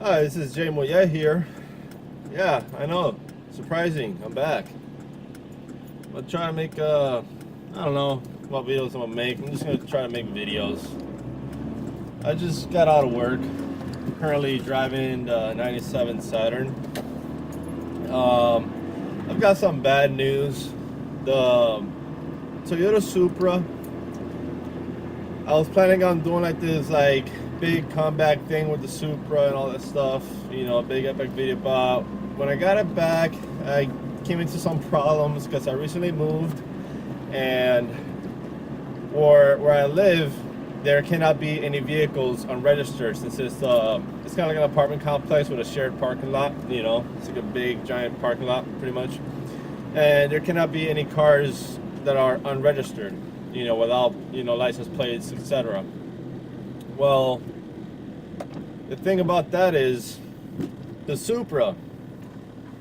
Hi, this is Jay Moyet here. Yeah, I know. Surprising. I'm back. I'm trying to make, I don't know what videos I'm gonna make. I'm just gonna try to make videos. I just got out of work. Currently driving the 97 Saturn. I've got some bad news. The Toyota Supra, I was planning on doing like this big comeback thing with the Supra and all that stuff, you know, big epic video. But when I got it back, I came into some problems because I recently moved, and where I live, there cannot be any vehicles unregistered since it's kind of like an apartment complex with a shared parking lot. You know, it's like a big giant parking lot, pretty much, and there cannot be any cars that are unregistered, you know, without, you know, license plates, etc. Well, the thing about that is the Supra,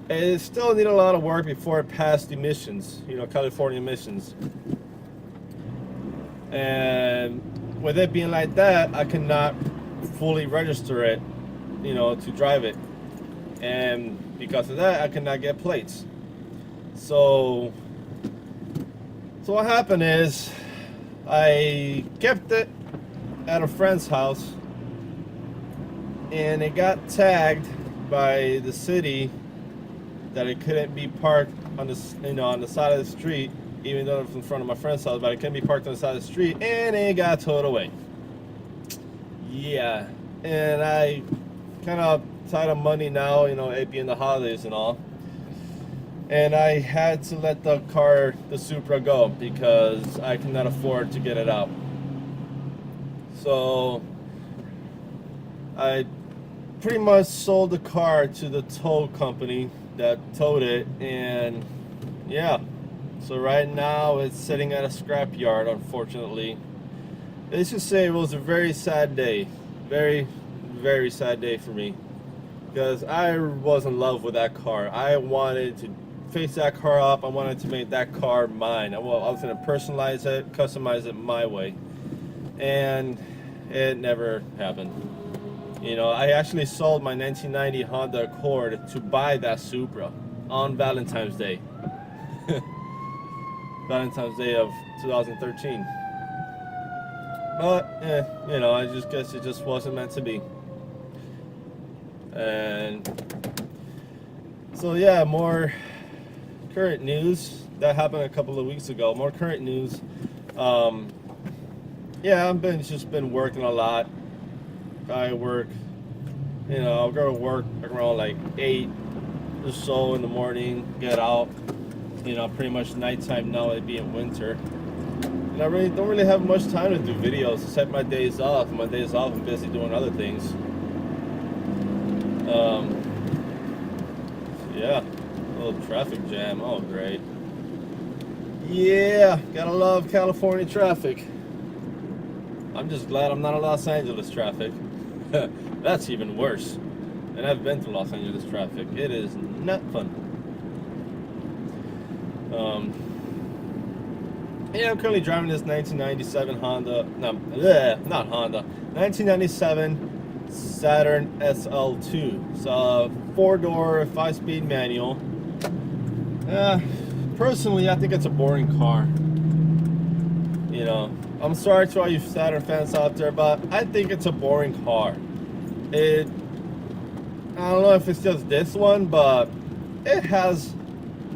it still needed a lot of work before it passed emissions, you know, California emissions. And with it being like that, I cannot fully register it, you know, to drive it. And because of that, I cannot get plates. So what happened is I kept it at a friend's house, and it got tagged by the city that it couldn't be parked on the, you know, on the side of the street, even though it's in front of my friend's house, but it couldn't be parked on the side of the street, and it got towed away. Yeah, and I kind of tied up money now, you know, it being the holidays and all, and I had to let the Supra go because I cannot afford to get it out. So I pretty much sold the car to the tow company that towed it, and yeah, so right now it's sitting at a scrapyard, unfortunately. Let's just say it was a very sad day, very, very sad day for me, because I was in love with that car. I wanted to fix that car up. I wanted to make that car mine. I was going to personalize it, customize it my way, and it never happened. You know, I actually sold my 1990 Honda Accord to buy that Supra on Valentine's Day. Valentine's Day of 2013. But, you know, I just guess it just wasn't meant to be. And so, yeah, more current news. That happened a couple of weeks ago. More current news. Yeah, I've just been working a lot. I work, you know, I'll go to work around like 8 or so in the morning, get out, you know, pretty much nighttime now, it being winter. And I really don't really have much time to do videos except my days off. My days off, I'm busy doing other things. Yeah, a little traffic jam. Oh, great. Yeah, gotta love California traffic. I'm just glad I'm not in Los Angeles traffic. That's even worse. And I've been to Los Angeles traffic. It is not fun. Yeah, I'm currently driving this 1997 Honda. No, not Honda. 1997 Saturn SL2. It's a 4-door, 5-speed manual. Personally, I think it's a boring car. You know, I'm sorry to all you Saturn fans out there, but I think it's a boring car. I don't know if it's just this one, but it has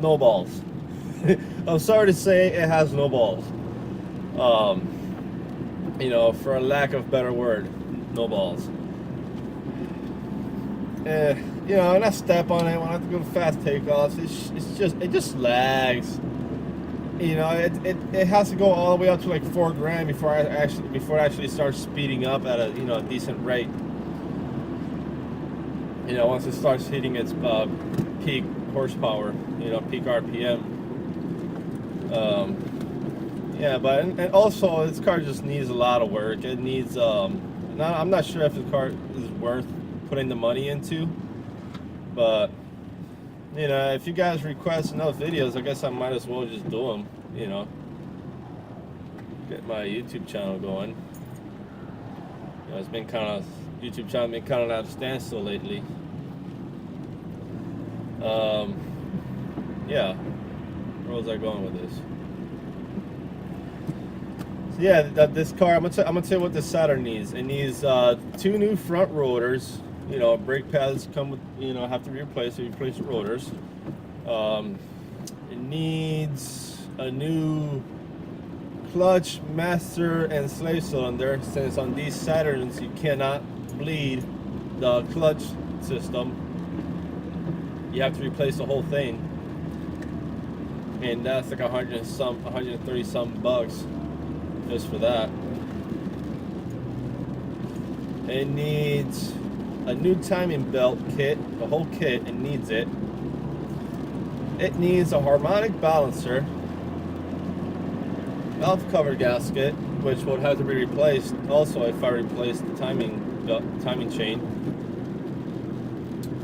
no balls. I'm sorry to say it has no balls. You know, for a lack of better word, no balls. You know, when I step on it, when I have to go to fast takeoffs, it just lags. You know, it has to go all the way up to like $4,000 before it actually starts speeding up at a, you know, a decent rate. You know, once it starts hitting its peak horsepower, you know, peak RPM. Yeah, but and also this car just needs a lot of work. It needs I'm not sure if the car is worth putting the money into, but you know, if you guys request enough videos, I guess I might as well just do them, you know. Get my YouTube channel going. You know, it's been kind of YouTube channel been kind of at a standstill lately. Yeah, where was I going with this? So yeah, this car, I'm gonna tell you what this Saturn needs. It needs 2 new front rotors. You know, brake pads come with, you know, have to be replaced, so you replace the rotors. It needs a new clutch, master, and slave cylinder, since on these Saturns you cannot bleed the clutch system. You have to replace the whole thing, and that's like 130 some bucks just for that. It needs a new timing belt kit, the whole kit. It needs it. It needs a harmonic balancer, valve cover gasket, which would have to be replaced also if I replace the timing chain.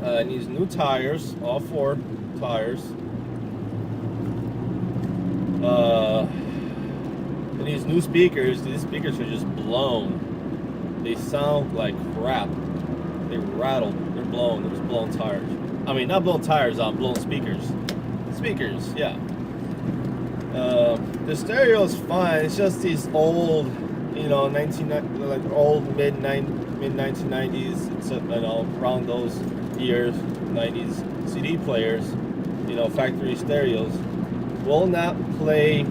It needs new tires, all 4 tires. It needs new speakers. These speakers are just blown. They sound like crap. They rattle. They're blown. They're just blown tires. I mean, not blown tires, blown speakers. Speakers, yeah. The stereo is fine. It's just these old, you know, old mid 1990s. It's, you know, around those years, 90s CD players, you know, factory stereos will not play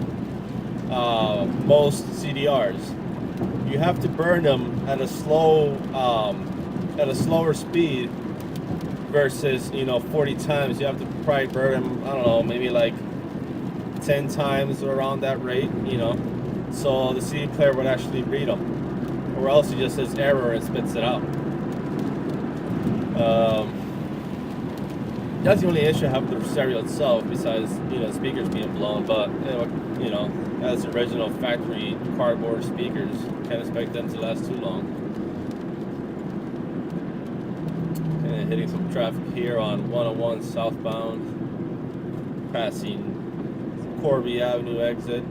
most CDRs. You have to burn them at a slower speed versus, you know, 40 times. You have to probably burn them, I don't know, maybe like 10 times or around that rate, you know, so the CD player would actually read them, or else it just says error and spits it out. That's the only issue I have with the stereo itself, besides, you know, speakers being blown. But you know, as original factory cardboard speakers, can't expect them to last too long. And hitting some traffic here on 101 southbound, passing Corby Avenue exit.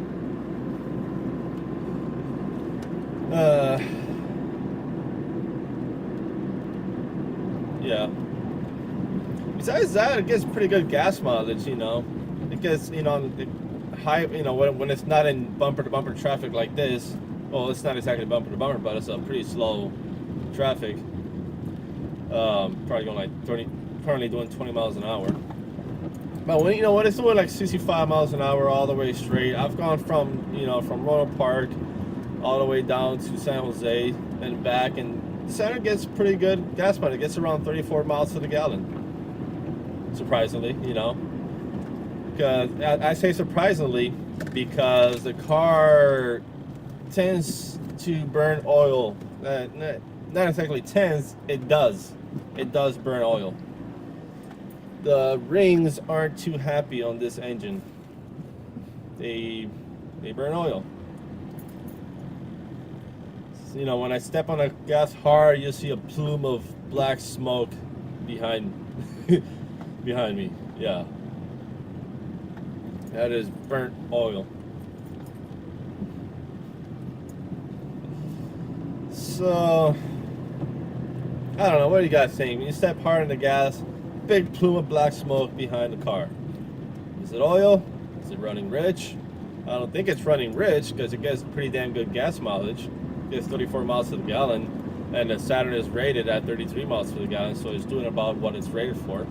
Yeah. Besides that, it gets pretty good gas mileage, you know. It gets, you know, high, you know, when it's not in bumper-to-bumper traffic like this. Well, it's not exactly bumper-to-bumper, but it's a pretty slow traffic. Probably going like 30, currently doing 20 miles an hour. But when, you know, when it's doing like 65 miles an hour all the way straight, I've gone from, you know, from Roanoke Park all the way down to San Jose and back, and the Saturn gets pretty good gas mileage. It gets around 34 miles to the gallon. Surprisingly, you know, because I say surprisingly because the car tends to burn oil. Not exactly tends, it does. It does burn oil. The rings aren't too happy on this engine. They burn oil. So, you know, when I step on the gas hard, you'll see a plume of black smoke behind behind me. Yeah, that is burnt oil. So I don't know, what do you guys think? When you step hard on the gas, big plume of black smoke behind the car. Is it oil? Is it running rich? I don't think it's running rich, because it gets pretty damn good gas mileage. It gets 34 miles to the gallon, and the Saturn is rated at 33 miles to the gallon, so it's doing about what it's rated for.